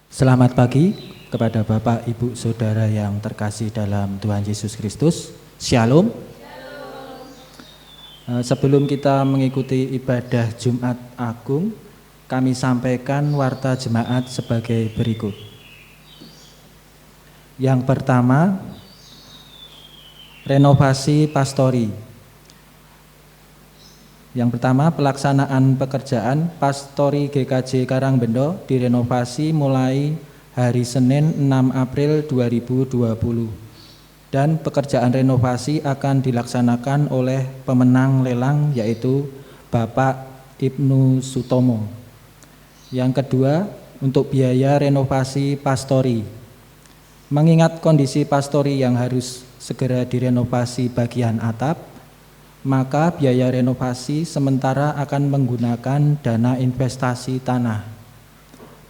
Selamat pagi kepada Bapak, Ibu, Saudara yang terkasih dalam Tuhan Yesus Kristus. Shalom. Sebelum kita mengikuti ibadah Jumat Agung, kami sampaikan warta jemaat sebagai berikut. Yang pertama, renovasi pastori. Yang pertama, pelaksanaan pekerjaan pastori GKJ Karangbendo direnovasi mulai hari Senin 6 April 2020 dan pekerjaan renovasi akan dilaksanakan oleh pemenang lelang yaitu Bapak Ibnu Sutomo. Yang kedua, untuk biaya renovasi pastori. Mengingat kondisi pastori yang harus segera direnovasi bagian atap, maka biaya renovasi sementara akan menggunakan dana investasi tanah.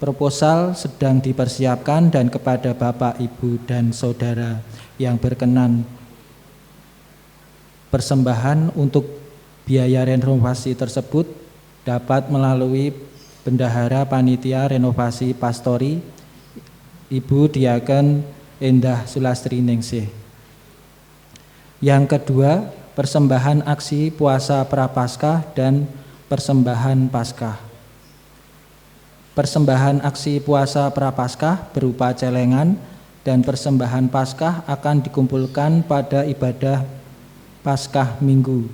Proposal sedang dipersiapkan dan kepada Bapak, Ibu, dan Saudara yang berkenan persembahan untuk biaya renovasi tersebut dapat melalui Bendahara Panitia Renovasi Pastori Ibu Diaken Endah Sulastri Ningsih. Yang kedua, persembahan aksi puasa Prapaskah dan persembahan Paskah. Persembahan aksi puasa Prapaskah berupa celengan dan persembahan Paskah akan dikumpulkan pada ibadah Paskah Minggu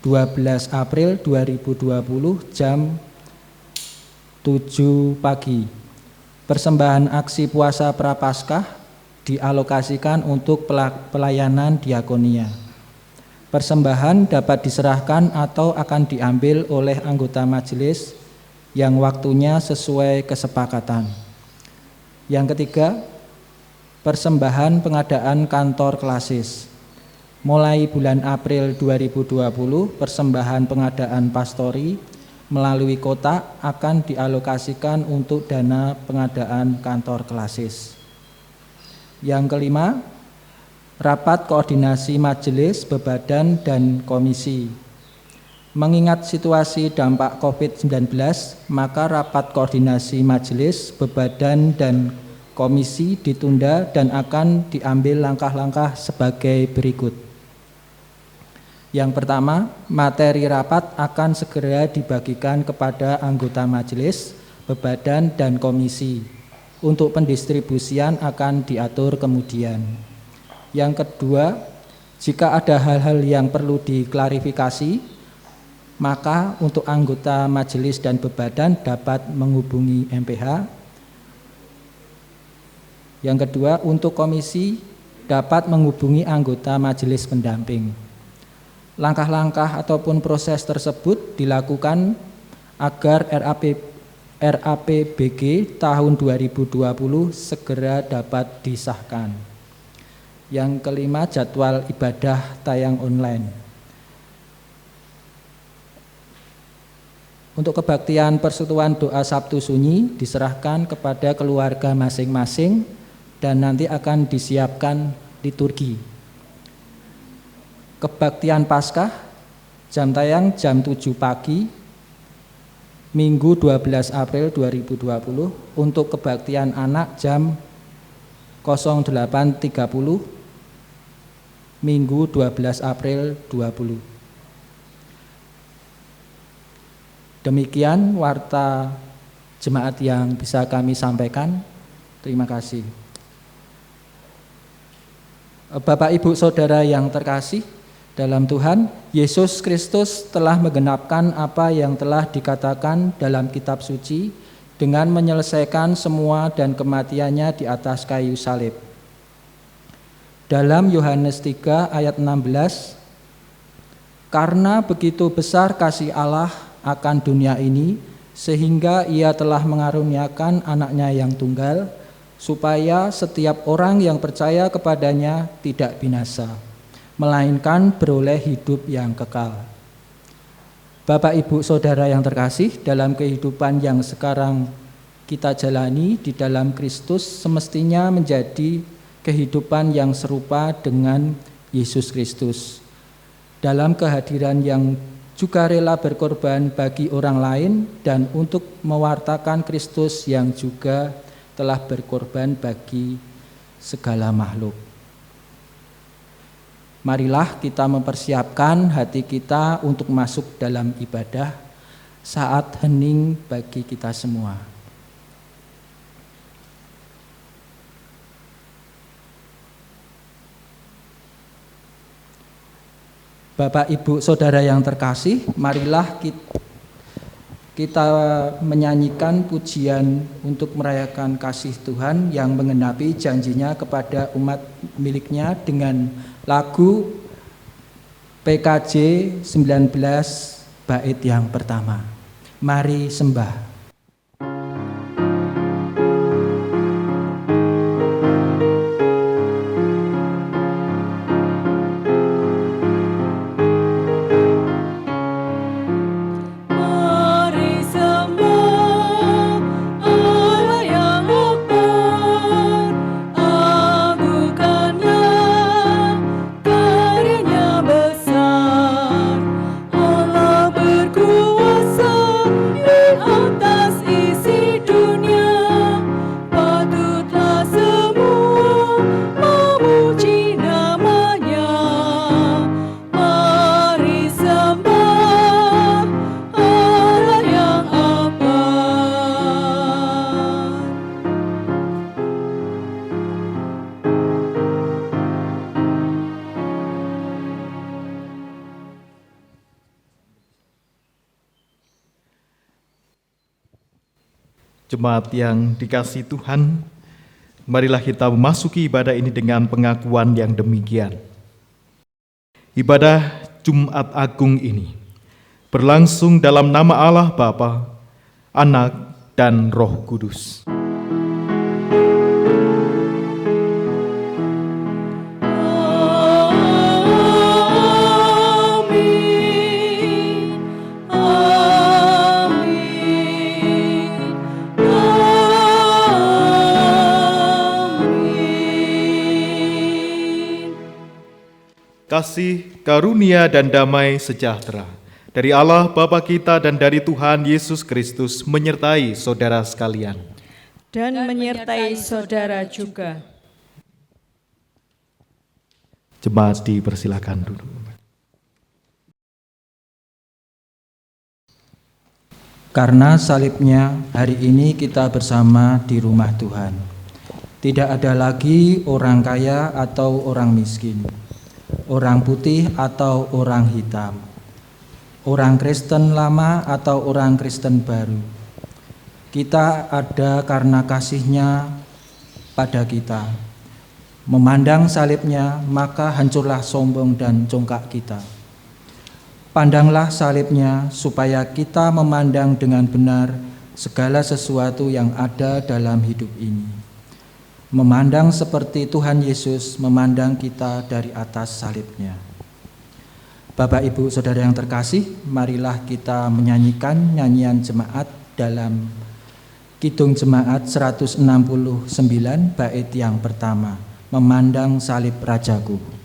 12 April 2020 jam 7 pagi. Persembahan aksi puasa Prapaskah dialokasikan untuk pelayanan diakonia. Persembahan dapat diserahkan atau akan diambil oleh anggota majelis yang waktunya sesuai kesepakatan. Yang ketiga, persembahan pengadaan kantor klasis. Mulai bulan April 2020, persembahan pengadaan pastori melalui kota akan dialokasikan untuk dana pengadaan kantor klasis. Yang kelima, rapat koordinasi majelis, bebadan, dan komisi. Mengingat situasi dampak COVID-19, maka rapat koordinasi majelis, bebadan, dan komisi ditunda dan akan diambil langkah-langkah sebagai berikut. Yang pertama, materi rapat akan segera dibagikan kepada anggota majelis, bebadan, dan komisi. Untuk pendistribusian akan diatur kemudian. Yang kedua, jika ada hal-hal yang perlu diklarifikasi, maka untuk anggota majelis dan bebadan dapat menghubungi MPH. Yang kedua, untuk komisi dapat menghubungi anggota majelis pendamping. Langkah-langkah ataupun proses tersebut dilakukan agar RAPBG tahun 2020 segera dapat disahkan. Yang kelima, jadwal ibadah tayang online. Untuk kebaktian persekutuan doa Sabtu Sunyi diserahkan kepada keluarga masing-masing dan nanti akan disiapkan liturgi. Kebaktian Paskah jam tayang jam 7 pagi Minggu 12 April 2020. Untuk kebaktian anak jam 08.30 Minggu 12 April 2020. Demikian warta jemaat yang bisa kami sampaikan. Terima kasih. Bapak, Ibu, Saudara yang terkasih dalam Tuhan, Yesus Kristus telah menggenapkan apa yang telah dikatakan dalam kitab suci dengan menyelesaikan semua dan kematiannya di atas kayu salib. Dalam Yohanes 3 ayat 16, karena begitu besar kasih Allah akan dunia ini, sehingga ia telah mengaruniakan anaknya yang tunggal, supaya setiap orang yang percaya kepadanya tidak binasa, melainkan beroleh hidup yang kekal. Bapak, Ibu, Saudara yang terkasih, dalam kehidupan yang sekarang kita jalani di dalam Kristus semestinya menjadi kehidupan yang serupa dengan Yesus Kristus. Dalam kehadiran yang juga rela berkorban bagi orang lain dan untuk mewartakan Kristus yang juga telah berkorban bagi segala makhluk. Marilah kita mempersiapkan hati kita untuk masuk dalam ibadah saat hening bagi kita semua. Bapak, Ibu, Saudara yang terkasih, marilah kita menyanyikan pujian untuk merayakan kasih Tuhan yang menggenapi janjinya kepada umat miliknya dengan lagu PKJ 19 bait yang pertama. Mari sembah. Jemaat yang dikasihi Tuhan, marilah kita memasuki ibadah ini dengan pengakuan yang demikian. Ibadah Jumat Agung ini berlangsung dalam nama Allah Bapa, Anak, dan Roh Kudus. Kasih, karunia, dan damai sejahtera dari Allah Bapa kita dan dari Tuhan Yesus Kristus menyertai saudara sekalian. Dan menyertai saudara juga. Jemaat dipersilakan duduk. Karena salibnya, hari ini kita bersama di rumah Tuhan. Tidak ada lagi orang kaya atau orang miskin, orang putih atau orang hitam, orang Kristen lama atau orang Kristen baru. Kita ada karena kasih-Nya pada kita. Memandang salibnya, maka hancurlah sombong dan congkak kita. Pandanglah salibnya supaya kita memandang dengan benar segala sesuatu yang ada dalam hidup ini. Memandang seperti Tuhan Yesus memandang kita dari atas salibnya. Bapak, Ibu, Saudara yang terkasih, marilah kita menyanyikan nyanyian jemaat dalam Kidung Jemaat 169 bait yang pertama, Memandang Salib Rajaku.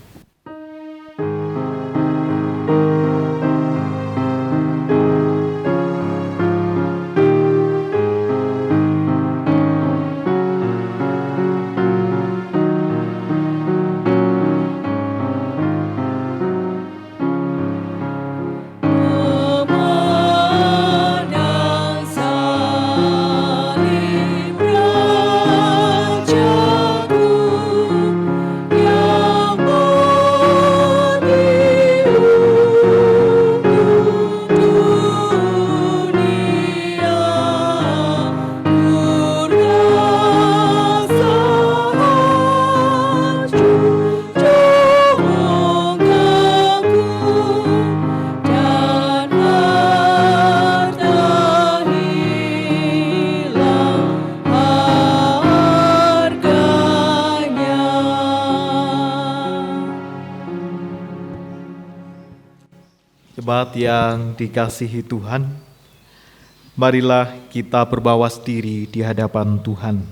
Jemaat yang dikasihi Tuhan, marilah kita berbawas diri di hadapan Tuhan.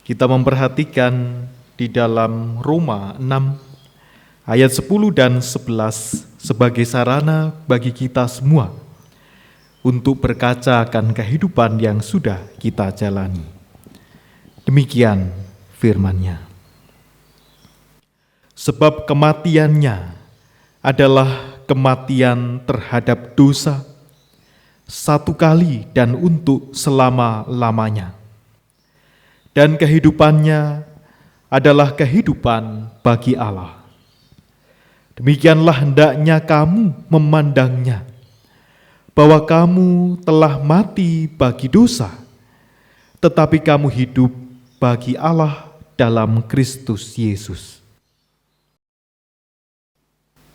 Kita memperhatikan di dalam Roma 6 ayat 10 dan 11 sebagai sarana bagi kita semua untuk berkaca akan kehidupan yang sudah kita jalani. Demikian firman-Nya. Sebab kematiannya adalah kematian terhadap dosa, satu kali dan untuk selama-lamanya. Dan kehidupannya adalah kehidupan bagi Allah. Demikianlah hendaknya kamu memandangnya, bahwa kamu telah mati bagi dosa, tetapi kamu hidup bagi Allah dalam Kristus Yesus.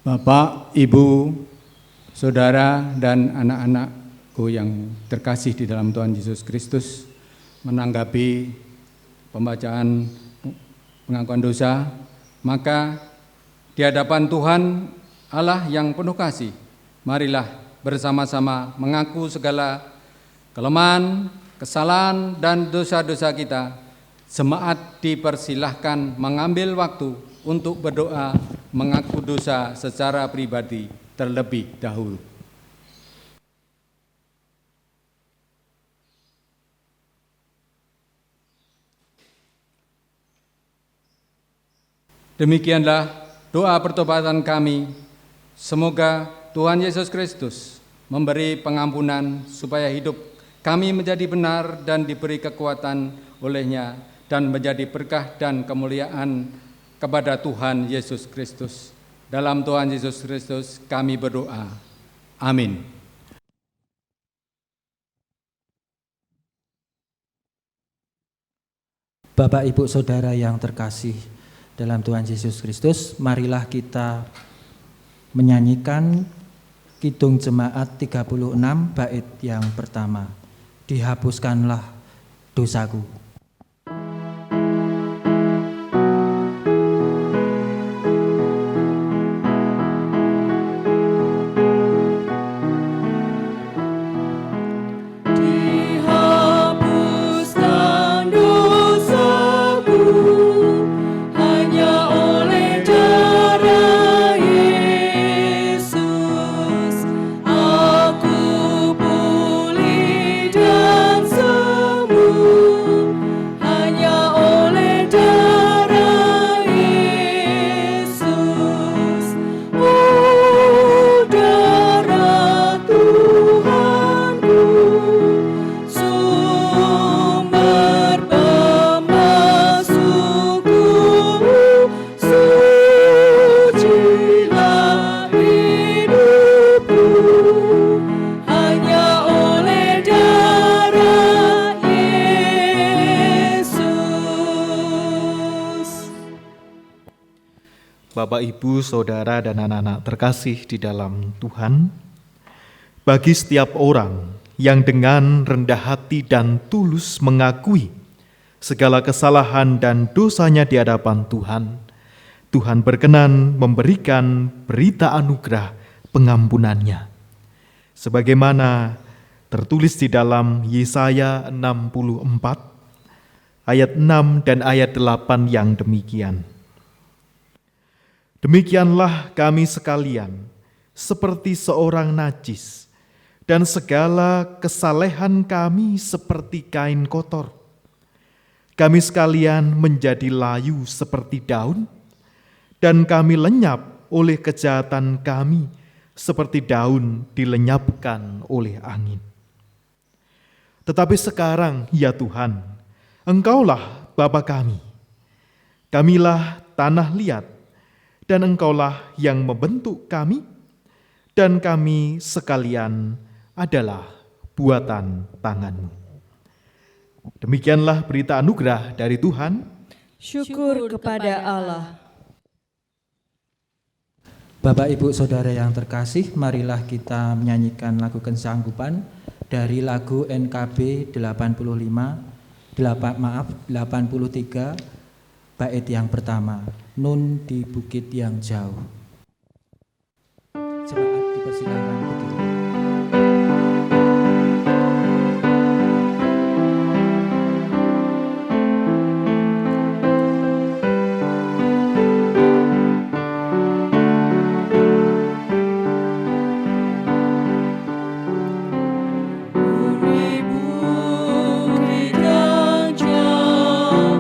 Bapak, Ibu, Saudara, dan anak-anakku yang terkasih di dalam Tuhan Yesus Kristus, menanggapi pembacaan pengakuan dosa, maka di hadapan Tuhan Allah yang penuh kasih, marilah bersama-sama mengaku segala kelemahan, kesalahan, dan dosa-dosa kita. Jemaat dipersilahkan mengambil waktu untuk berdoa mengaku dosa secara pribadi terlebih dahulu. Demikianlah doa pertobatan kami. Semoga Tuhan Yesus Kristus memberi pengampunan supaya hidup kami menjadi benar dan diberi kekuatan oleh-Nya dan menjadi berkah dan kemuliaan kepada Tuhan Yesus Kristus. Dalam Tuhan Yesus Kristus kami berdoa. Amin. Bapak, Ibu, Saudara yang terkasih dalam Tuhan Yesus Kristus, marilah kita menyanyikan Kidung Jemaat 36 bait yang pertama. Dihapuskanlah dosaku. Bapak, Ibu, Saudara, dan anak-anak terkasih di dalam Tuhan, bagi setiap orang yang dengan rendah hati dan tulus mengakui segala kesalahan dan dosanya di hadapan Tuhan, Tuhan berkenan memberikan berita anugerah pengampunannya. Sebagaimana tertulis di dalam Yesaya 64, ayat 6 dan ayat 8 yang demikian. Demikianlah kami sekalian, seperti seorang najis, dan segala kesalehan kami seperti kain kotor. Kami sekalian menjadi layu seperti daun, dan kami lenyap oleh kejahatan kami, seperti daun dilenyapkan oleh angin. Tetapi sekarang, ya Tuhan, Engkaulah Bapa kami. Kamilah tanah liat, dan Engkaulah yang membentuk kami, dan kami sekalian adalah buatan tangan-Mu. Demikianlah berita anugerah dari Tuhan. Syukur kepada Allah. Bapak, Ibu, Saudara yang terkasih, marilah kita menyanyikan lagu Kesanggupan dari lagu NKB 83, bait yang pertama, Nun di Bukit yang Jauh. Jemaat dipersilakan berdiri. Nun di bukit yang jauh,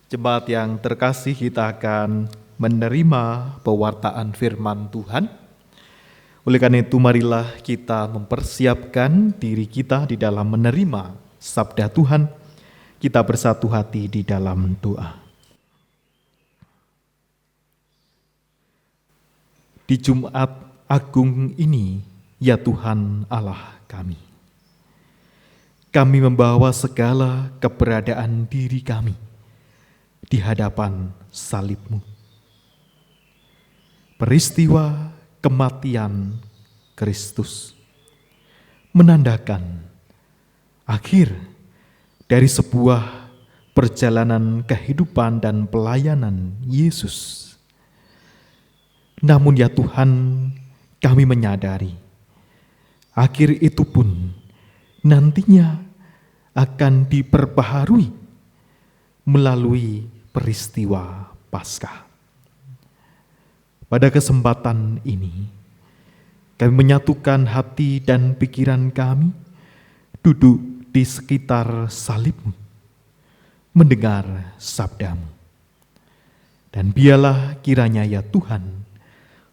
Jemaat yang terkasih, kita akan menerima pewartaan firman Tuhan. Oleh karena itu, marilah kita mempersiapkan diri kita di dalam menerima sabda Tuhan. Kita bersatu hati di dalam doa. Di Jumat Agung ini, ya Tuhan Allah kami, kami membawa segala keberadaan diri kami di hadapan salib-Mu. Peristiwa kematian Kristus menandakan akhir dari sebuah perjalanan kehidupan dan pelayanan Yesus. Namun ya Tuhan, kami menyadari akhir itu pun nantinya akan diperbaharui melalui peristiwa Paskah. Pada kesempatan ini, kami menyatukan hati dan pikiran kami, duduk di sekitar salib-Mu, mendengar sabda-Mu. Dan biarlah kiranya ya Tuhan,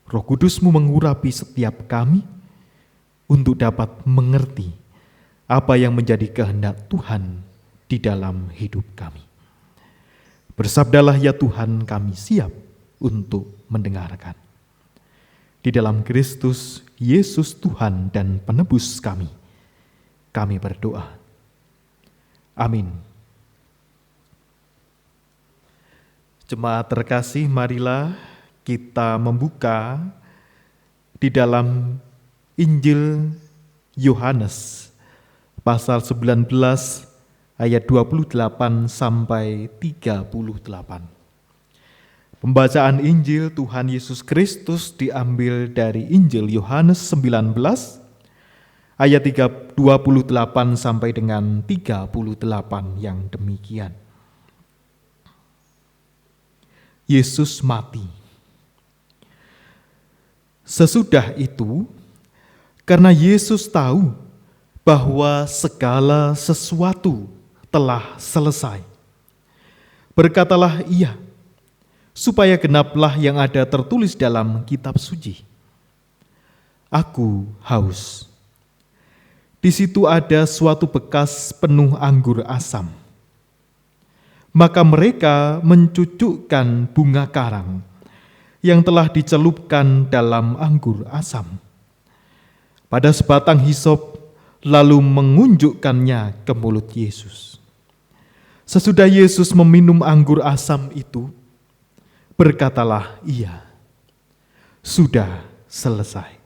Roh Kudus-Mu mengurapi setiap kami untuk dapat mengerti apa yang menjadi kehendak Tuhan di dalam hidup kami. Bersabdalah ya Tuhan, kami siap untuk mendengarkan. Di dalam Kristus Yesus Tuhan dan Penebus kami berdoa. Amin. Jemaat terkasih, marilah kita membuka di dalam Injil Yohanes pasal 19 ayat 28 sampai 38. Pembacaan Injil Tuhan Yesus Kristus diambil dari Injil Yohanes 19 ayat 28 sampai dengan 38 yang demikian. Yesus mati. Sesudah itu, karena Yesus tahu bahwa segala sesuatu telah selesai, berkatalah Ia, supaya genaplah yang ada tertulis dalam kitab suci. Aku haus. Di situ ada suatu bekas penuh anggur asam. Maka mereka mencucukkan bunga karang yang telah dicelupkan dalam anggur asam pada sebatang hisop, lalu mengunjukkannya ke mulut Yesus. Sesudah Yesus meminum anggur asam itu, berkatalah Ia, sudah selesai.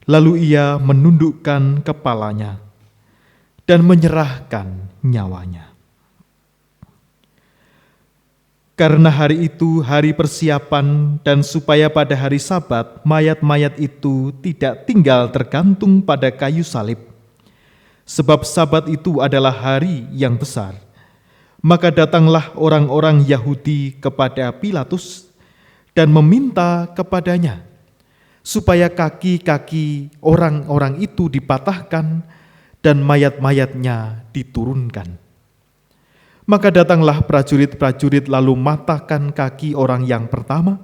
Lalu Ia menundukkan kepalanya dan menyerahkan nyawanya. Karena hari itu hari persiapan, dan supaya pada hari Sabat mayat-mayat itu tidak tinggal tergantung pada kayu salib, sebab Sabat itu adalah hari yang besar, maka datanglah orang-orang Yahudi kepada Pilatus dan meminta kepadanya supaya kaki-kaki orang-orang itu dipatahkan dan mayat-mayatnya diturunkan. Maka datanglah prajurit-prajurit lalu matahkan kaki orang yang pertama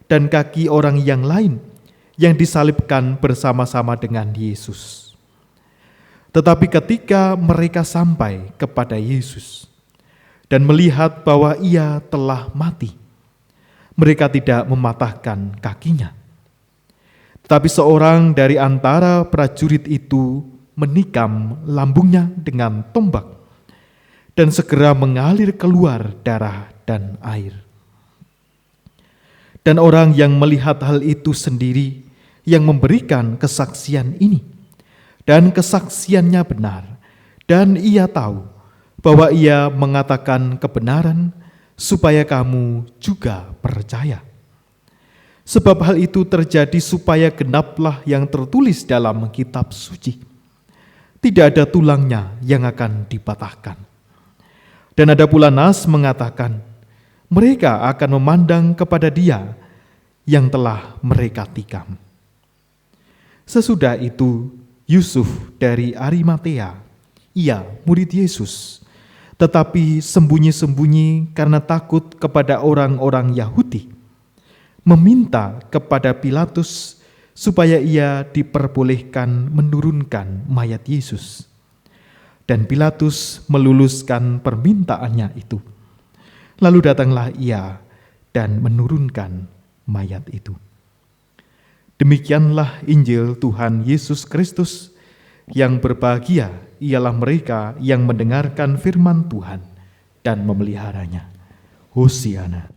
dan kaki orang yang lain yang disalibkan bersama-sama dengan Yesus. Tetapi ketika mereka sampai kepada Yesus dan melihat bahwa Ia telah mati, mereka tidak mematahkan kakinya. Tetapi seorang dari antara prajurit itu menikam lambungnya dengan tombak, dan segera mengalir keluar darah dan air. Dan orang yang melihat hal itu sendiri yang memberikan kesaksian ini, dan kesaksiannya benar, dan ia tahu bahwa ia mengatakan kebenaran supaya kamu juga percaya. Sebab hal itu terjadi supaya genaplah yang tertulis dalam kitab suci. Tidak ada tulangnya yang akan dipatahkan. Dan ada pula nas mengatakan, mereka akan memandang kepada Dia yang telah mereka tikam. Sesudah itu, Yusuf dari Arimatea, ia murid Yesus, tetapi sembunyi-sembunyi karena takut kepada orang-orang Yahudi, meminta kepada Pilatus supaya ia diperbolehkan menurunkan mayat Yesus. Dan Pilatus meluluskan permintaannya itu. Lalu datanglah ia dan menurunkan mayat itu. Demikianlah Injil Tuhan Yesus Kristus. Yang berbahagia ialah mereka yang mendengarkan firman Tuhan dan memeliharanya. Hosiana.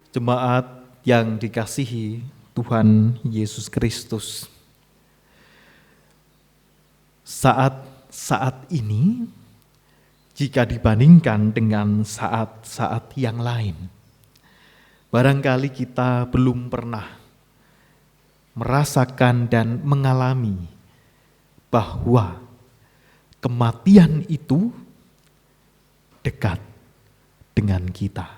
Jemaat yang dikasihi Tuhan Yesus Kristus, saat-saat ini jika dibandingkan dengan saat-saat yang lain, barangkali kita belum pernah merasakan dan mengalami bahwa kematian itu dekat dengan kita.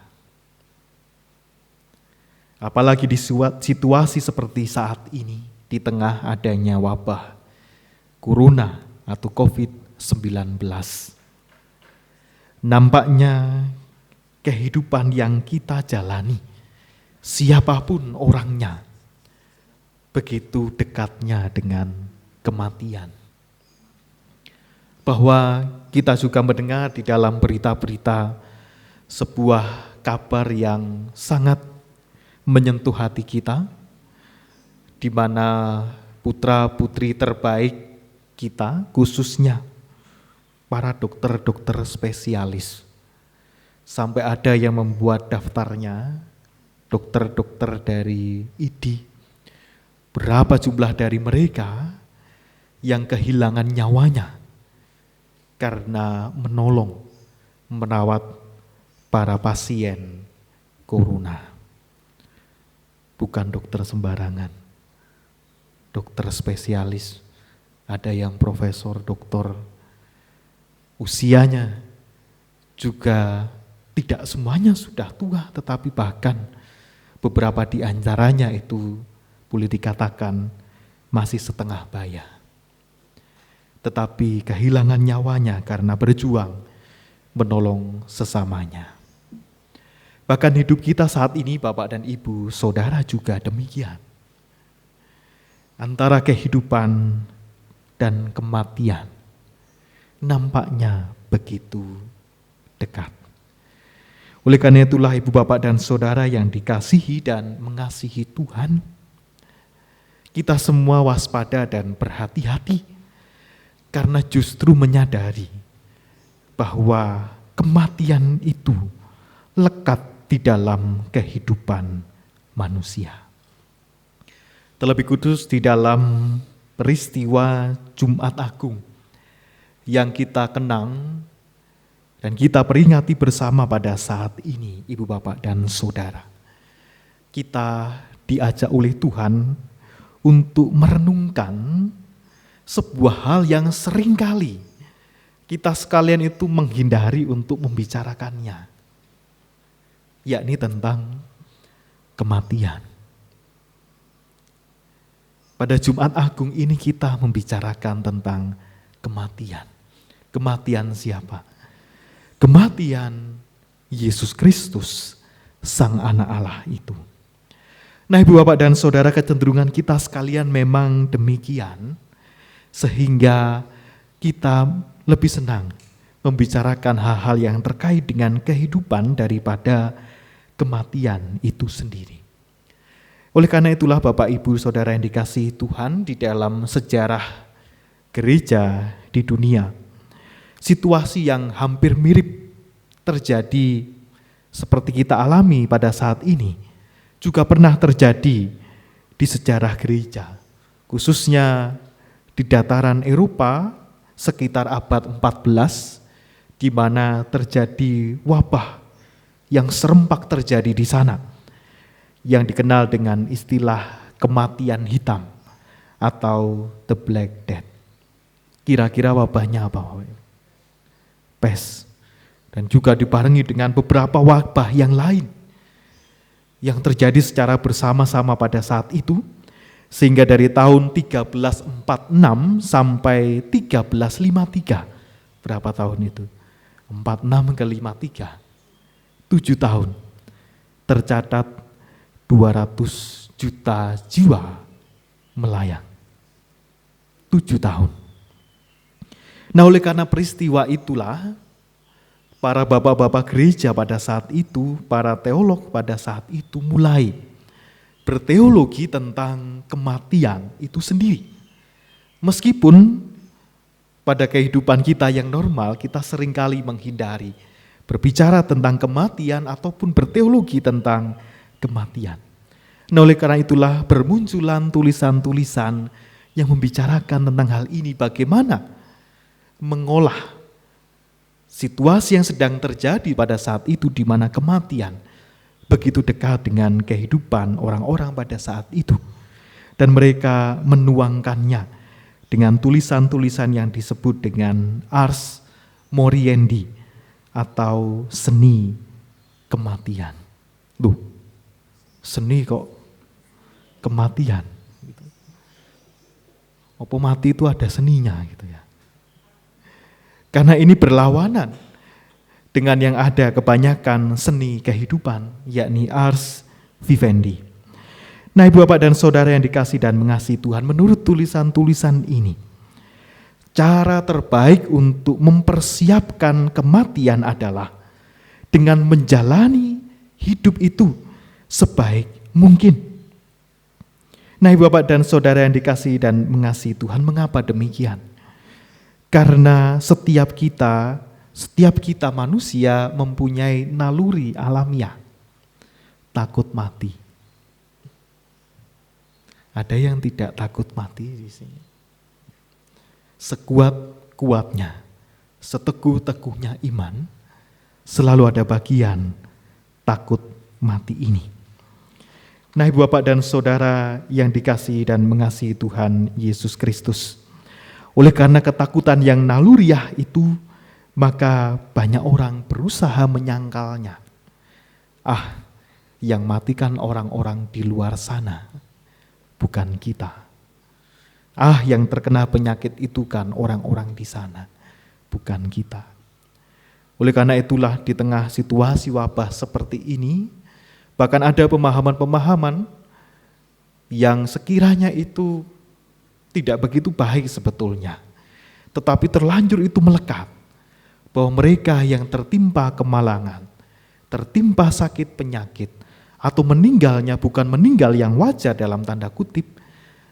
Apalagi di situasi seperti saat ini, di tengah adanya wabah corona atau COVID-19. Nampaknya kehidupan yang kita jalani, siapapun orangnya, begitu dekatnya dengan kematian. Bahwa kita juga mendengar di dalam berita-berita sebuah kabar yang sangat menyentuh hati kita, di mana putra-putri terbaik kita, khususnya para dokter-dokter spesialis, sampai ada yang membuat daftarnya, dokter-dokter dari ID, berapa jumlah dari mereka yang kehilangan nyawanya karena menolong, merawat para pasien corona. Bukan dokter sembarangan, dokter spesialis, ada yang profesor, dokter, usianya juga tidak semuanya sudah tua, tetapi bahkan beberapa di antaranya itu boleh dikatakan masih setengah baya. Tetapi kehilangan nyawanya karena berjuang menolong sesamanya. Bahkan hidup kita saat ini, Bapak dan Ibu, Saudara juga demikian. Antara kehidupan dan kematian nampaknya begitu dekat. Oleh karena itulah Ibu, Bapak, dan Saudara yang dikasihi dan mengasihi Tuhan, kita semua waspada dan berhati-hati karena justru menyadari bahwa kematian itu lekat di dalam kehidupan manusia. Terlebih khusus di dalam peristiwa Jumat Agung yang kita kenang dan kita peringati bersama pada saat ini, Ibu, Bapak, dan Saudara. Kita diajak oleh Tuhan untuk merenungkan sebuah hal yang seringkali kita sekalian itu menghindari untuk membicarakannya, yakni tentang kematian. Pada Jumat Agung ini kita membicarakan tentang kematian. Kematian siapa? Kematian Yesus Kristus, Sang Anak Allah itu. Nah, Ibu, Bapak, dan Saudara, kecenderungan kita sekalian memang demikian, sehingga kita lebih senang membicarakan hal-hal yang terkait dengan kehidupan daripada kematian itu sendiri. Oleh karena itulah Bapak, Ibu, Saudara yang dikasihi Tuhan, di dalam sejarah gereja di dunia, situasi yang hampir mirip terjadi seperti kita alami pada saat ini juga pernah terjadi di sejarah gereja, khususnya di dataran Eropa sekitar abad 14, di mana terjadi wabah yang serempak terjadi di sana, yang dikenal dengan istilah kematian hitam atau the Black Death. Kira-kira wabahnya apa? Pes. Dan juga dibarengi dengan beberapa wabah yang lain yang terjadi secara bersama-sama pada saat itu, sehingga dari tahun 1346 sampai 1353, berapa tahun itu? 46 ke 53, 7 tahun, tercatat 200 juta jiwa melayang. 7 tahun. Nah, oleh karena peristiwa itulah, para bapak-bapak gereja pada saat itu, para teolog pada saat itu mulai berteologi tentang kematian itu sendiri. Meskipun pada kehidupan kita yang normal, kita seringkali menghindari berbicara tentang kematian ataupun berteologi tentang kematian. Nah, oleh karena itulah bermunculan tulisan-tulisan yang membicarakan tentang hal ini, bagaimana mengolah situasi yang sedang terjadi pada saat itu, di mana kematian begitu dekat dengan kehidupan orang-orang pada saat itu. Dan mereka menuangkannya dengan tulisan-tulisan yang disebut dengan ars moriendi atau seni kematian. Loh, seni kok kematian? Apa mati itu ada seninya gitu ya? Karena ini berlawanan dengan yang ada kebanyakan seni kehidupan, yakni ars vivendi. Nah, Ibu Bapak dan Saudara yang dikasihi dan mengasihi Tuhan, menurut tulisan-tulisan ini, cara terbaik untuk mempersiapkan kematian adalah dengan menjalani hidup itu sebaik mungkin. Nah, Ibu Bapak dan Saudara yang dikasihi dan mengasihi Tuhan, mengapa demikian? Karena setiap kita manusia mempunyai naluri alamiah, takut mati. Ada yang tidak takut mati di sini. Sekuat-kuatnya, seteguh-teguhnya iman, selalu ada bagian takut mati ini. Nah, Ibu Bapak dan Saudara yang dikasihi dan mengasihi Tuhan Yesus Kristus, oleh karena ketakutan yang naluriah itu, maka banyak orang berusaha menyangkalnya. Yang mati kan orang-orang di luar sana, bukan kita. Yang terkena penyakit itu kan orang-orang di sana, bukan kita. Oleh karena itulah di tengah situasi wabah seperti ini, bahkan ada pemahaman-pemahaman yang sekiranya itu tidak begitu baik sebetulnya, tetapi terlanjur itu melekat bahwa mereka yang tertimpa kemalangan, tertimpa sakit penyakit, atau meninggalnya bukan meninggal yang wajar dalam tanda kutip,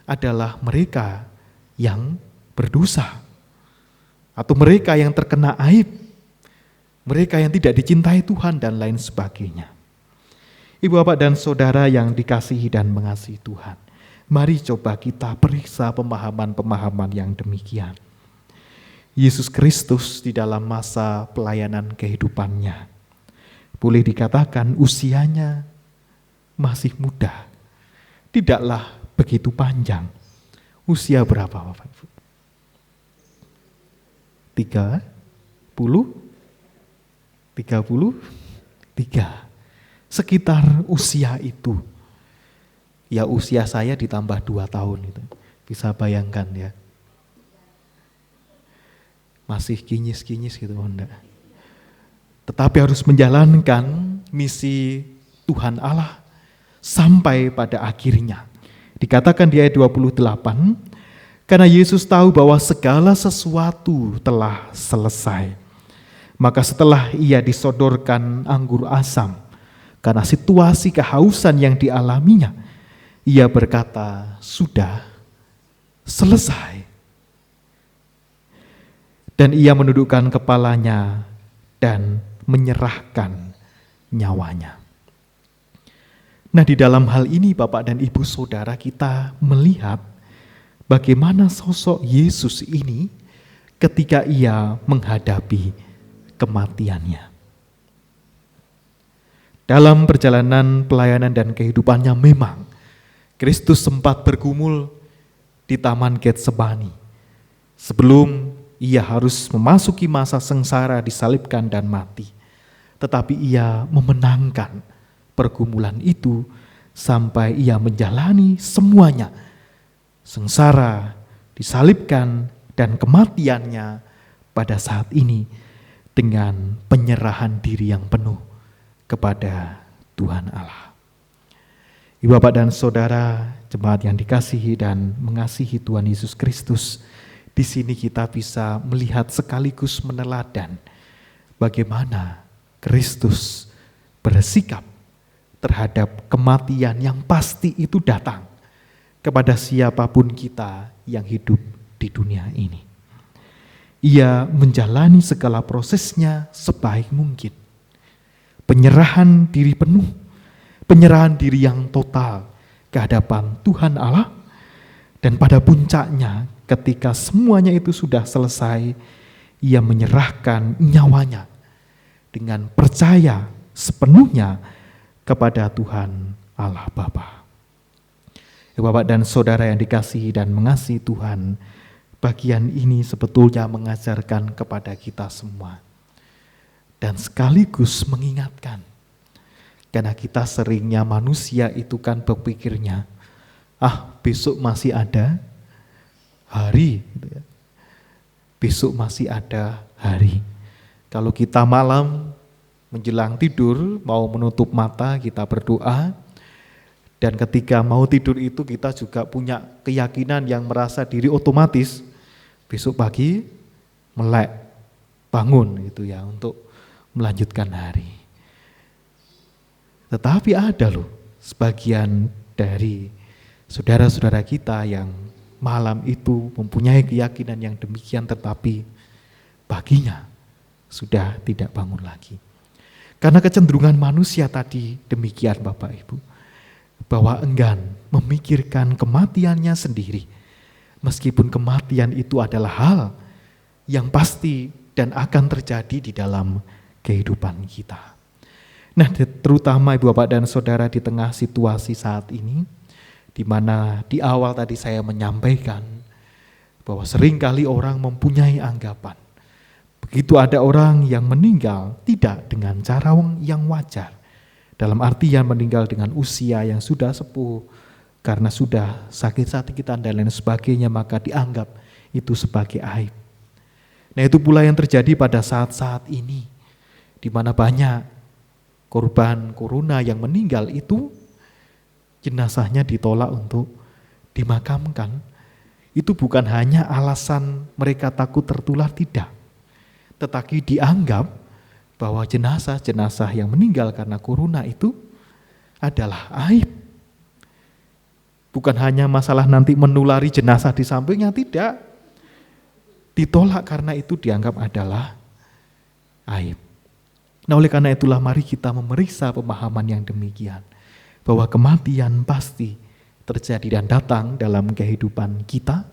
adalah mereka yang berdosa, atau mereka yang terkena aib, mereka yang tidak dicintai Tuhan dan lain sebagainya. Ibu Bapak dan Saudara yang dikasihi dan mengasihi Tuhan, mari coba kita periksa pemahaman-pemahaman yang demikian. Yesus Kristus di dalam masa pelayanan kehidupannya, boleh dikatakan usianya masih muda, tidaklah begitu panjang. Usia berapa Bapak Ibu? 33, sekitar usia itu. Ya, usia saya ditambah 2 tahun itu. Bisa bayangkan ya. Masih kinyis-kinyis gitu, enggak. Tetapi harus menjalankan misi Tuhan Allah sampai pada akhirnya. Dikatakan di ayat 28, karena Yesus tahu bahwa segala sesuatu telah selesai. Maka setelah ia disodorkan anggur asam, karena situasi kehausan yang dialaminya, ia berkata, sudah selesai. Dan ia menundukkan kepalanya dan menyerahkan nyawanya. Nah, di dalam hal ini Bapak dan Ibu Saudara, kita melihat bagaimana sosok Yesus ini ketika ia menghadapi kematiannya. Dalam perjalanan pelayanan dan kehidupannya memang Kristus sempat bergumul di Taman Getsemani Sebelum ia harus memasuki masa sengsara, disalibkan dan mati. Tetapi ia memenangkan pergumulan itu sampai ia menjalani semuanya. Sengsara, disalibkan, dan kematiannya pada saat ini dengan penyerahan diri yang penuh kepada Tuhan Allah. Ibu bapak dan saudara, jemaat yang dikasihi dan mengasihi Tuhan Yesus Kristus, di sini kita bisa melihat sekaligus meneladan bagaimana Kristus bersikap terhadap kematian yang pasti itu datang kepada siapapun kita yang hidup di dunia ini. Ia menjalani segala prosesnya sebaik mungkin. Penyerahan diri penuh, penyerahan diri yang total ke hadapan Tuhan Allah, dan pada puncaknya ketika semuanya itu sudah selesai, ia menyerahkan nyawanya dengan percaya sepenuhnya kepada Tuhan Allah Bapa. Bapak dan saudara yang dikasihi dan mengasihi Tuhan, bagian ini sebetulnya mengajarkan kepada kita semua dan sekaligus mengingatkan, karena kita seringnya manusia itu kan berpikirnya, besok masih ada hari, besok masih ada hari. Kalau kita malam menjelang tidur mau menutup mata, kita berdoa, dan ketika mau tidur itu kita juga punya keyakinan yang merasa diri otomatis besok pagi melek bangun gitu ya untuk melanjutkan hari. Tetapi ada loh sebagian dari saudara-saudara kita yang malam itu mempunyai keyakinan yang demikian, tetapi paginya sudah tidak bangun lagi. Karena kecenderungan manusia tadi demikian Bapak Ibu, bahwa enggan memikirkan kematiannya sendiri, meskipun kematian itu adalah hal yang pasti dan akan terjadi di dalam kehidupan kita. Nah, terutama Ibu Bapak dan Saudara di tengah situasi saat ini, di mana di awal tadi saya menyampaikan bahwa seringkali orang mempunyai anggapan, begitu ada orang yang meninggal tidak dengan cara yang wajar, dalam artian meninggal dengan usia yang sudah sepuh, karena sudah sakit-sakitan dan lain sebagainya, maka dianggap itu sebagai aib. Nah, itu pula yang terjadi pada saat-saat ini, di mana banyak korban corona yang meninggal itu jenazahnya ditolak untuk dimakamkan. Itu bukan hanya alasan mereka takut tertular, tidak, tetapi dianggap bahwa jenazah-jenazah yang meninggal karena corona itu adalah aib. Bukan hanya masalah nanti menulari jenazah di sampingnya, tidak. Ditolak karena itu dianggap adalah aib. Nah, oleh karena itulah mari kita memeriksa pemahaman yang demikian, bahwa kematian pasti terjadi dan datang dalam kehidupan kita,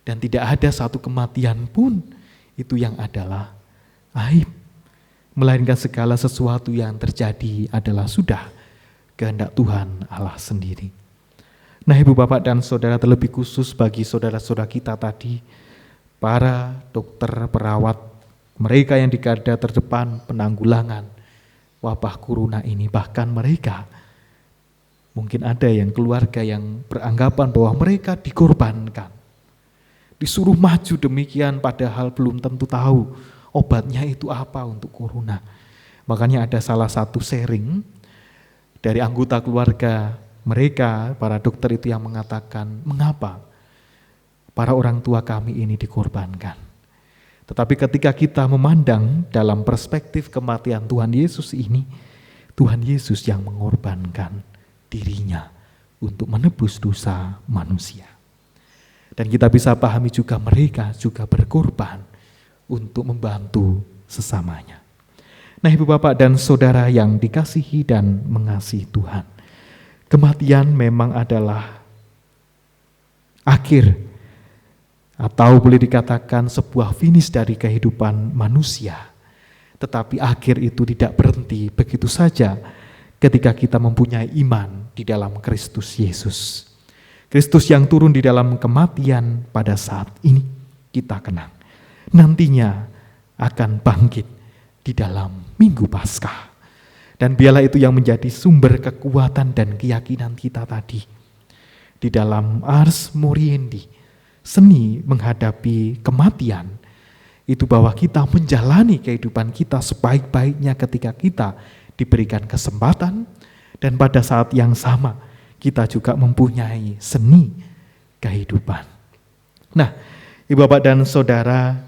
dan tidak ada satu kematian pun itu yang adalah aib, melainkan segala sesuatu yang terjadi adalah sudah kehendak Tuhan Allah sendiri. Nah, Ibu Bapak dan Saudara, terlebih khusus bagi saudara-saudara kita tadi, para dokter, perawat, mereka yang di garda terdepan penanggulangan wabah corona ini, bahkan mereka, mungkin ada yang keluarga yang beranggapan bahwa mereka dikorbankan, disuruh maju demikian padahal belum tentu tahu obatnya itu apa untuk corona. Makanya ada salah satu sharing dari anggota keluarga mereka, para dokter itu yang mengatakan, mengapa para orang tua kami ini dikorbankan. Tetapi ketika kita memandang dalam perspektif kematian Tuhan Yesus ini, Tuhan Yesus yang mengorbankan dirinya untuk menebus dosa manusia. Dan kita bisa pahami juga mereka juga berkorban untuk membantu sesamanya. Nah, Ibu Bapak dan Saudara yang dikasihi dan mengasihi Tuhan, kematian memang adalah akhir atau boleh dikatakan sebuah finish dari kehidupan manusia. Tetapi akhir itu tidak berhenti begitu saja ketika kita mempunyai iman di dalam Kristus Yesus. Kristus yang turun di dalam kematian pada saat ini kita kenang, nantinya akan bangkit di dalam Minggu Paskah. Dan biarlah itu yang menjadi sumber kekuatan dan keyakinan kita tadi. Di dalam Ars Moriendi, seni menghadapi kematian, itu bahwa kita menjalani kehidupan kita sebaik-baiknya ketika kita diberikan kesempatan, dan pada saat yang sama kita juga mempunyai seni kehidupan. Nah, Ibu Bapak dan Saudara,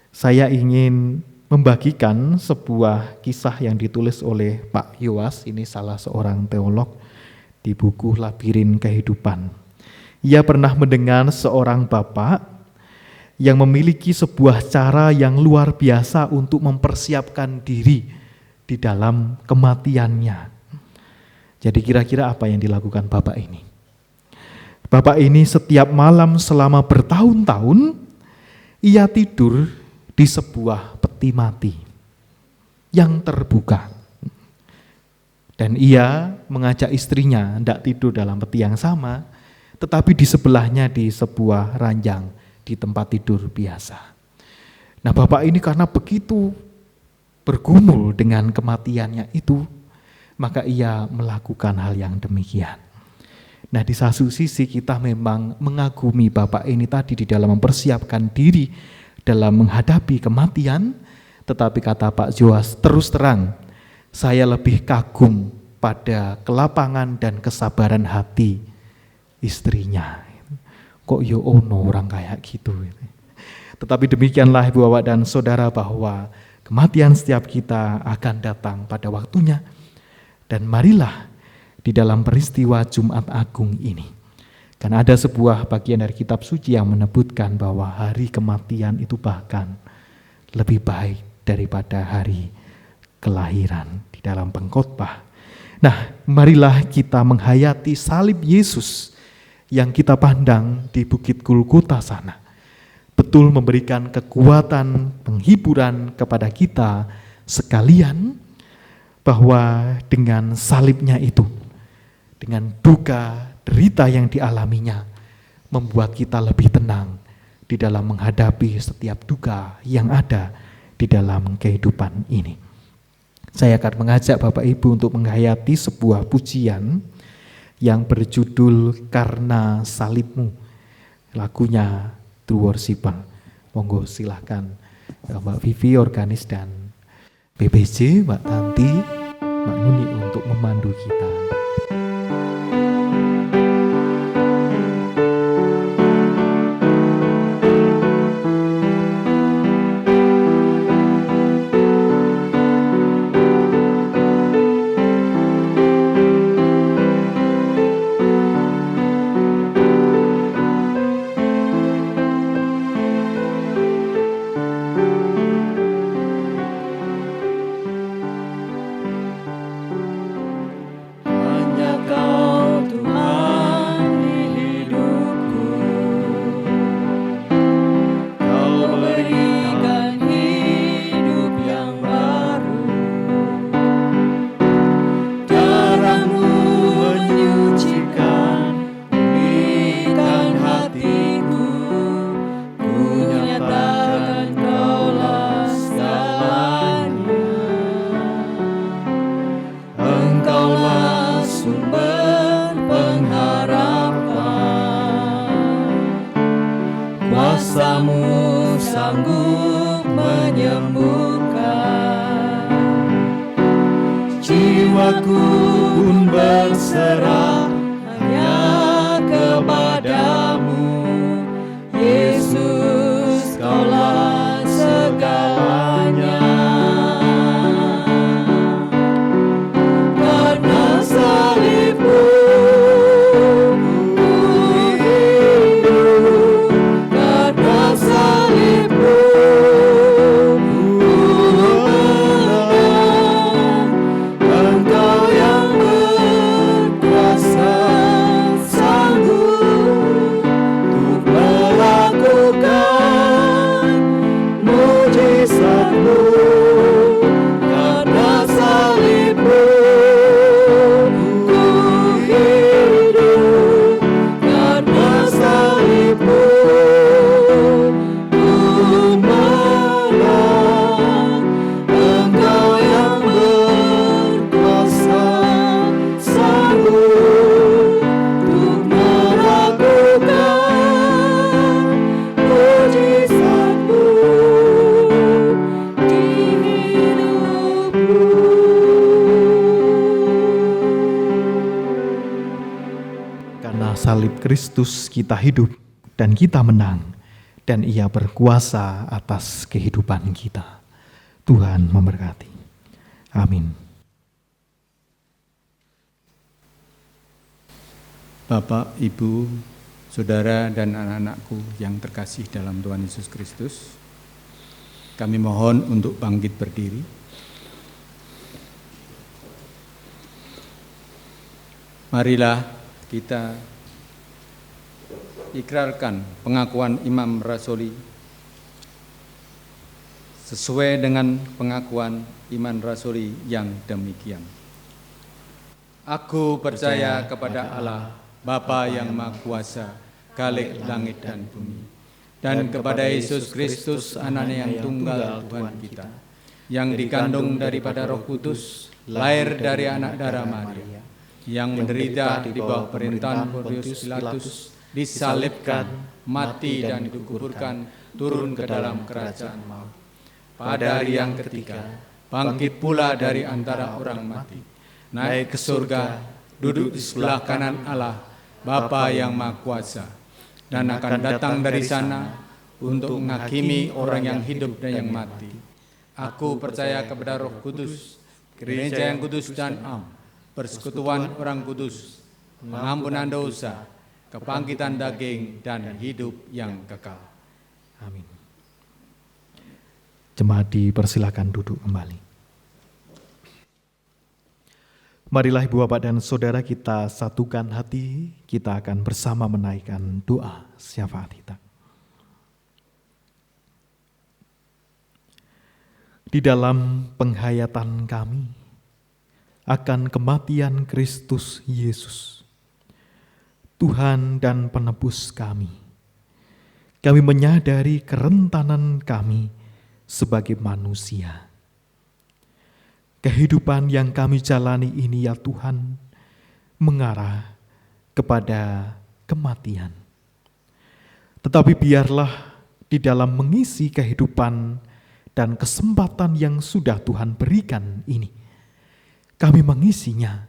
saya ingin membagikan sebuah kisah yang ditulis oleh Pak Yoas, ini salah seorang teolog, di buku Labirin Kehidupan. Ia pernah mendengar seorang bapak yang memiliki sebuah cara yang luar biasa untuk mempersiapkan diri di dalam kematiannya. Jadi kira-kira apa yang dilakukan bapak ini? Bapak ini setiap malam selama bertahun-tahun, ia tidur di sebuah peti mati yang terbuka. Dan ia mengajak istrinya hendak tidur dalam peti yang sama, tetapi di sebelahnya di sebuah ranjang di tempat tidur biasa. Nah, bapak ini karena begitu bergumul dengan kematiannya itu, maka ia melakukan hal yang demikian. Nah, di satu sisi kita memang mengagumi bapak ini tadi di dalam mempersiapkan diri dalam menghadapi kematian, tetapi kata Pak Yoas, terus terang, saya lebih kagum pada kelapangan dan kesabaran hati istrinya. Kok ya ono orang kayak gitu. Tetapi demikianlah Ibu Bapak dan Saudara, bahwa kematian setiap kita akan datang pada waktunya. Dan marilah di dalam peristiwa Jumat Agung ini, karena ada sebuah bagian dari kitab suci yang menyebutkan bahwa hari kematian itu bahkan lebih baik daripada hari kelahiran di dalam pengkhotbah. Nah, marilah kita menghayati salib Yesus yang kita pandang di Bukit Golgota sana. Betul memberikan kekuatan, penghiburan kepada kita sekalian, bahwa dengan salibnya itu, dengan duka, derita yang dialaminya, membuat kita lebih tenang di dalam menghadapi setiap duka yang ada di dalam kehidupan ini. Saya akan mengajak Bapak Ibu untuk menghayati sebuah pujian yang berjudul Karena Salibmu, lagunya True Worshipper. Monggo silahkan Mbak Vivi organis dan BBC, Mbak Tanti, Mbak Nuni untuk memandu kita. Kuasa-Mu sanggup menyembuhkan, jiwaku pun berserah hanya kepadamu, Yesus, Kaulah segalanya. Karena salib-Mu Engkau yang berkuasa Kristus kita hidup dan kita menang, dan Ia berkuasa atas kehidupan kita. Tuhan memberkati. Amin. Bapak, Ibu, Saudara, dan anak-anakku yang terkasih dalam Tuhan Yesus Kristus, kami mohon untuk bangkit berdiri. Marilah kita ikrarkan pengakuan Imam Rasuli sesuai dengan pengakuan Imam Rasuli yang demikian. Aku percaya kepada Allah, Bapa yang Maha Kuasa, Khalik langit dan bumi, dan kepada Yesus Kristus, Anaknya yang tunggal Tuhan kita, yang dikandung daripada Roh Kudus, lahir dari anak darah Maria, yang menderita di bawah pemerintahan Pontius Pilatus, disalibkan, mati dan dikuburkan, turun ke dalam kerajaan maut. Pada hari yang ketiga, bangkit pula dari antara orang mati, naik ke surga, duduk di sebelah kanan Allah, Bapa yang Maha Kuasa, dan akan datang dari sana untuk menghakimi orang yang hidup dan yang mati. Aku percaya kepada Roh Kudus, gereja yang kudus dan am, persekutuan orang kudus, pengampunan dosa, kebangkitan daging, dan hidup yang kekal. Amin. Jemaat dipersilakan duduk kembali. Marilah Ibu Bapak dan Saudara kita satukan hati, kita akan bersama menaikkan doa syafaat kita. Di dalam penghayatan kami akan kematian Kristus Yesus, Tuhan dan penebus kami menyadari kerentanan kami sebagai manusia. Kehidupan yang kami jalani ini ya Tuhan, mengarah kepada kematian. Tetapi biarlah di dalam mengisi kehidupan dan kesempatan yang sudah Tuhan berikan ini, kami mengisinya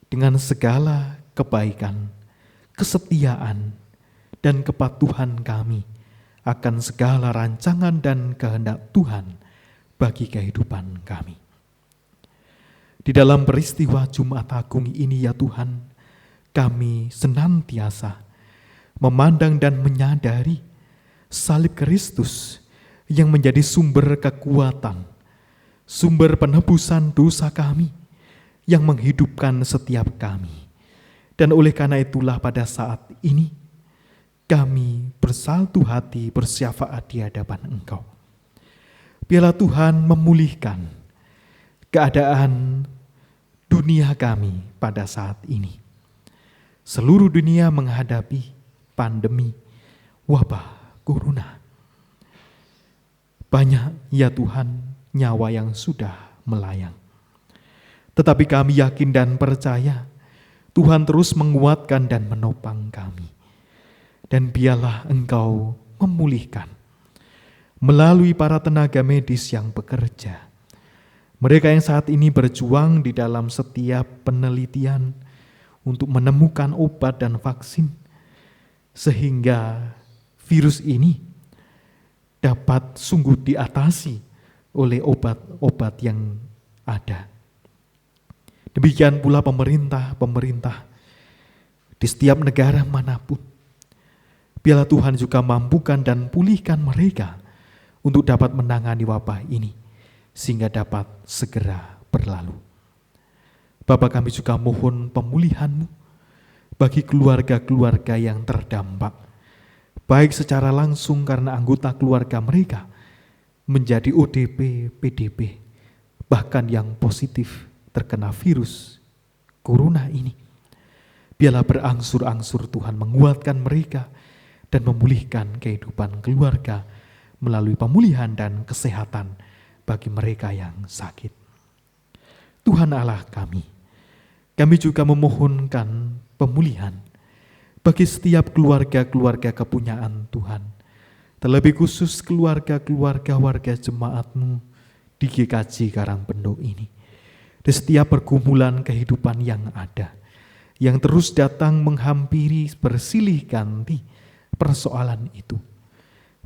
dengan segala kebaikan, kesetiaan, dan kepatuhan kami akan segala rancangan dan kehendak Tuhan bagi kehidupan kami. Di dalam peristiwa Jumat Agung ini ya Tuhan, kami senantiasa memandang dan menyadari salib Kristus yang menjadi sumber kekuatan, sumber penebusan dosa kami, yang menghidupkan setiap kami. Dan oleh karena itulah pada saat ini, kami bersatu hati bersyafaat di hadapan Engkau. Biarlah Tuhan memulihkan keadaan dunia kami pada saat ini. Seluruh dunia menghadapi pandemi wabah corona. Banyak ya Tuhan nyawa yang sudah melayang. Tetapi kami yakin dan percaya Tuhan terus menguatkan dan menopang kami. Dan biarlah Engkau memulihkan melalui para tenaga medis yang bekerja. Mereka yang saat ini berjuang di dalam setiap penelitian untuk menemukan obat dan vaksin, sehingga virus ini dapat sungguh diatasi oleh obat-obat yang ada. Demikian pula pemerintah di setiap negara manapun. Biarlah Tuhan juga mampukan dan pulihkan mereka untuk dapat menangani wabah ini, sehingga dapat segera berlalu. Bapa, kami juga mohon pemulihan-Mu bagi keluarga-keluarga yang terdampak, baik secara langsung karena anggota keluarga mereka menjadi ODP, PDP, bahkan yang positif terkena virus corona ini. Biarlah berangsur-angsur Tuhan menguatkan mereka dan memulihkan kehidupan keluarga melalui pemulihan dan kesehatan bagi mereka yang sakit. Tuhan Allah kami juga memohonkan pemulihan bagi setiap keluarga-keluarga kepunyaan Tuhan, terlebih khusus keluarga-keluarga warga jemaat-Mu di GKJ Karangpendok ini, di setiap pergumulan kehidupan yang ada, yang terus datang menghampiri bersilih ganti persoalan itu.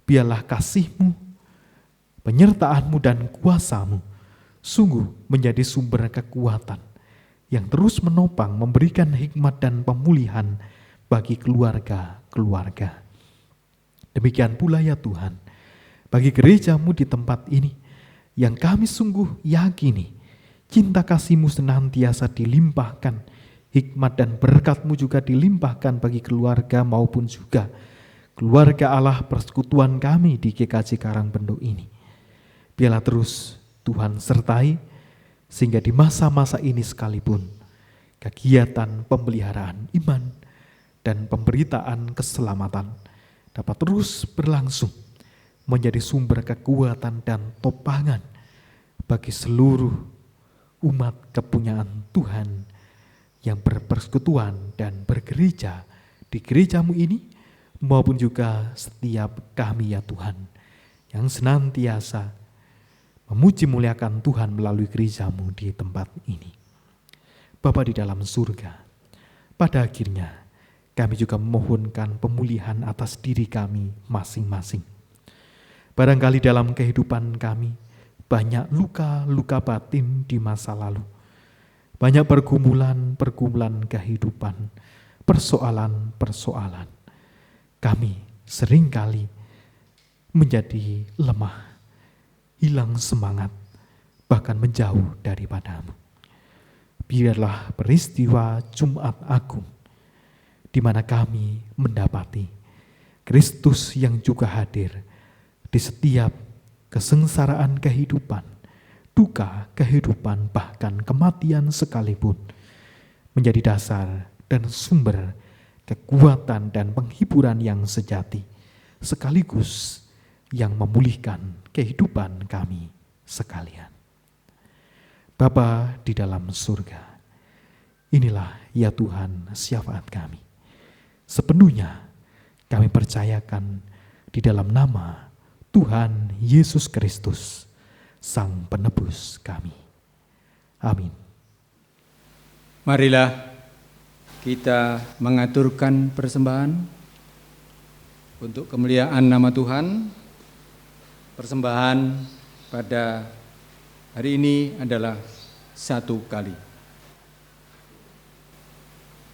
Biarlah kasih-Mu, penyertaan-Mu dan kuasa-Mu sungguh menjadi sumber kekuatan yang terus menopang, memberikan hikmat dan pemulihan bagi keluarga-keluarga. Demikian pula ya Tuhan, bagi gereja-Mu di tempat ini, yang kami sungguh yakini cinta kasih-Mu senantiasa dilimpahkan, hikmat dan berkat-Mu juga dilimpahkan bagi keluarga maupun juga keluarga Allah persekutuan kami di GKJ Karangbendo ini. Biarlah terus Tuhan sertai, sehingga di masa-masa ini sekalipun kegiatan pemeliharaan iman dan pemberitaan keselamatan dapat terus berlangsung, menjadi sumber kekuatan dan topangan bagi seluruh umat kepunyaan Tuhan yang berpersekutuan dan bergereja di gereja-Mu ini, maupun juga setiap kami ya Tuhan, yang senantiasa memuji muliakan Tuhan melalui gereja-Mu di tempat ini. Bapa di dalam surga, pada akhirnya kami juga memohonkan pemulihan atas diri kami masing-masing. Barangkali dalam kehidupan kami banyak luka-luka batin di masa lalu, banyak pergumulan-pergumulan kehidupan, persoalan-persoalan. Kami seringkali menjadi lemah, hilang semangat, bahkan menjauh daripada-Mu. Biarlah peristiwa Jumat Agung, di mana kami mendapati Kristus yang juga hadir di setiap kesengsaraan kehidupan, duka kehidupan, bahkan kematian sekalipun, menjadi dasar dan sumber kekuatan dan penghiburan yang sejati, sekaligus yang memulihkan kehidupan kami sekalian. Bapa di dalam surga, inilah ya Tuhan syafaat kami. Sepenuhnya kami percayakan di dalam nama Tuhan Yesus Kristus, Sang Penebus kami. Amin. Marilah kita mengaturkan persembahan untuk kemuliaan nama Tuhan. Persembahan pada hari ini adalah 1 kali.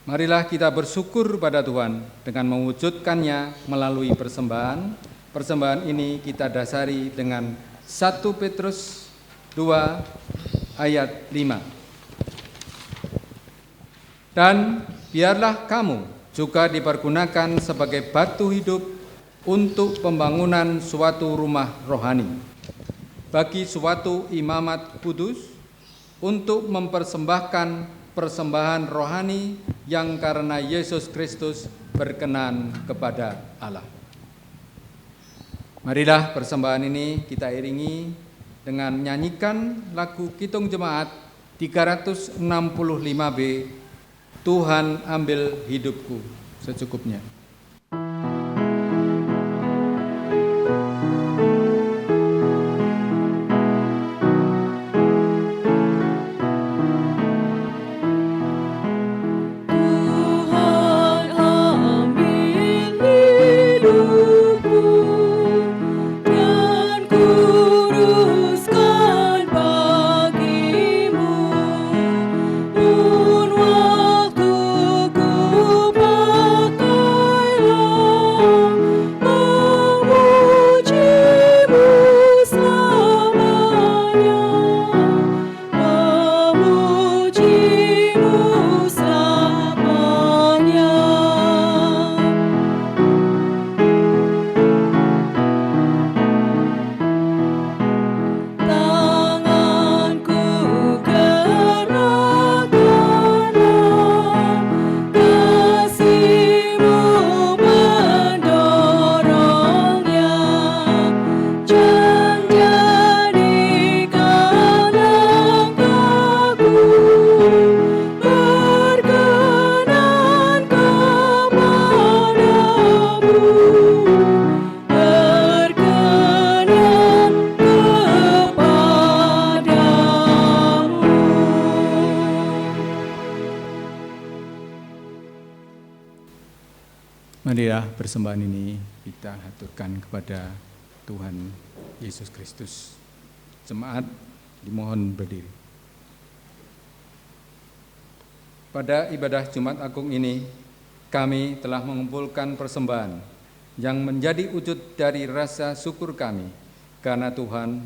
Marilah kita bersyukur pada Tuhan dengan mewujudkannya melalui persembahan. Persembahan ini kita dasari dengan 1 Petrus 2 ayat 5. Dan biarlah kamu juga dipergunakan sebagai batu hidup untuk pembangunan suatu rumah rohani, bagi suatu imamat kudus, untuk mempersembahkan persembahan rohani yang karena Yesus Kristus berkenan kepada Allah. Marilah persembahan ini kita iringi dengan menyanyikan lagu Kitung Jemaat 365B, Tuhan ambil hidupku secukupnya. Waktuku pakai Marilah persembahan ini kita haturkan kepada Tuhan Yesus Kristus. Jemaat dimohon berdiri. Pada ibadah Jumat Agung ini, kami telah mengumpulkan persembahan yang menjadi wujud dari rasa syukur kami karena Tuhan.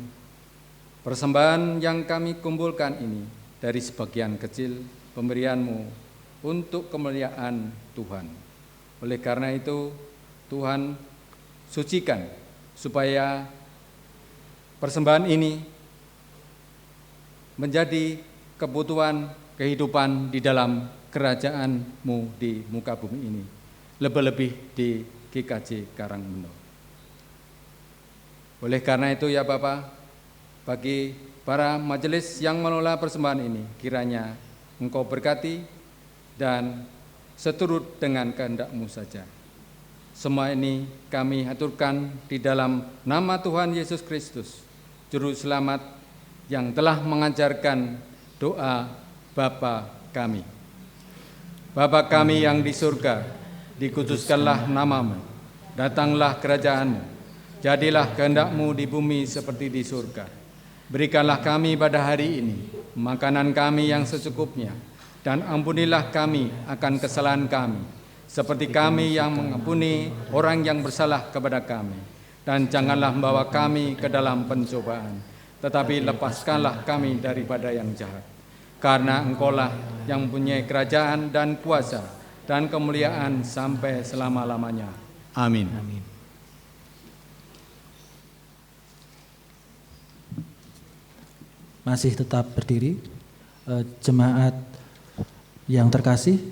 Persembahan yang kami kumpulkan ini dari sebagian kecil pemberian-Mu untuk kemuliaan Tuhan. Oleh karena itu, Tuhan sucikan supaya persembahan ini menjadi kebutuhan kehidupan di dalam kerajaan-Mu di muka bumi ini, lebih-lebih di GKJ Karangmendo. Oleh karena itu ya Bapa, bagi para majelis yang mengelola persembahan ini, kiranya Engkau berkati dan seturut dengan kehendak-Mu saja. Semua ini kami haturkan di dalam nama Tuhan Yesus Kristus, Juru Selamat yang telah mengajarkan doa Bapa kami. Bapa kami yang di surga, dikuduskanlah nama-Mu, datanglah kerajaan-Mu, jadilah kehendak-Mu di bumi seperti di surga. Berikanlah kami pada hari ini makanan kami yang secukupnya, dan ampunilah kami akan kesalahan kami, seperti kami yang mengampuni orang yang bersalah kepada kami. Dan janganlah membawa kami ke dalam pencobaan, tetapi lepaskanlah kami daripada yang jahat. Karena Engkaulah yang mempunyai kerajaan dan kuasa dan kemuliaan sampai selama-lamanya. Amin. Amin. Masih tetap berdiri. Jemaat yang terkasih,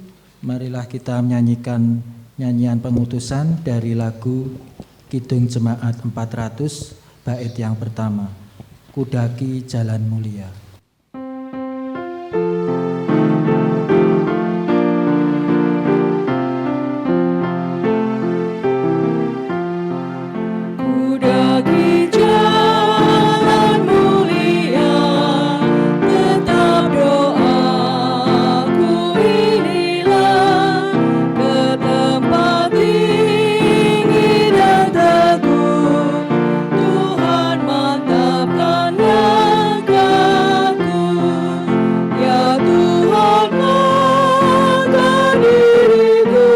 marilah kita menyanyikan nyanyian pengutusan dari lagu Kidung Jemaat 400, bait yang pertama, Kudaki Jalan Mulia. Kudaki jalan mulia, tetap doaku inilah, ke tempat tinggi dan teguh, Tuhan mantapkan langkahku. Ya Tuhan, angkat diriku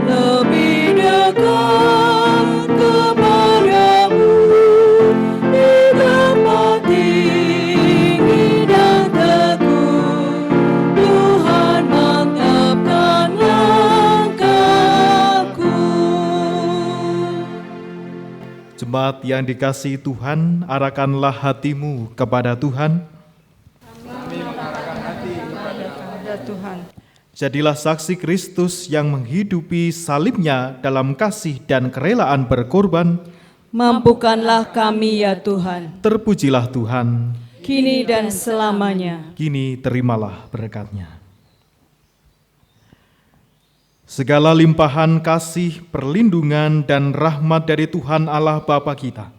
lebih dekat kepadamu, di tempat tinggi dan teguh, Tuhan mantapkan langkahku. Jemaat yang dikasihi Tuhan, arahkanlah hatimu kepada Tuhan. Tuhan, Jadilah saksi Kristus yang menghidupi salibnya dalam kasih dan kerelaan berkorban. mampukanlah kami ya Tuhan, Terpujilah Tuhan, kini dan selamanya. kini terimalah berkat-Nya. Segala limpahan kasih, perlindungan, dan rahmat dari Tuhan Allah Bapa kita,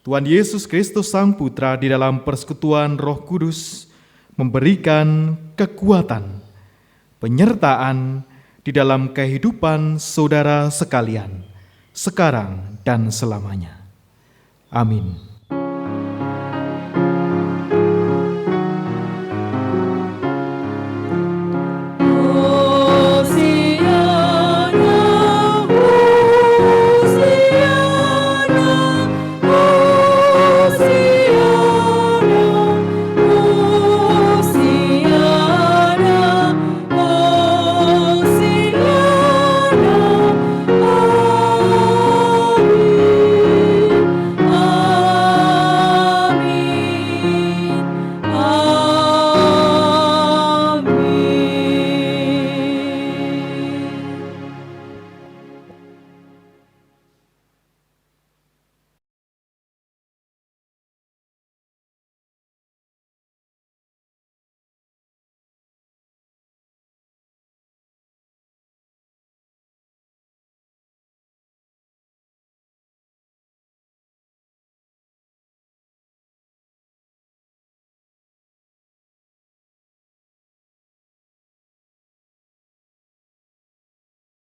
Tuhan Yesus Kristus Sang Putra di dalam persekutuan Roh Kudus, memberikan kekuatan, penyertaan di dalam kehidupan saudara sekalian, sekarang dan selamanya. Amin.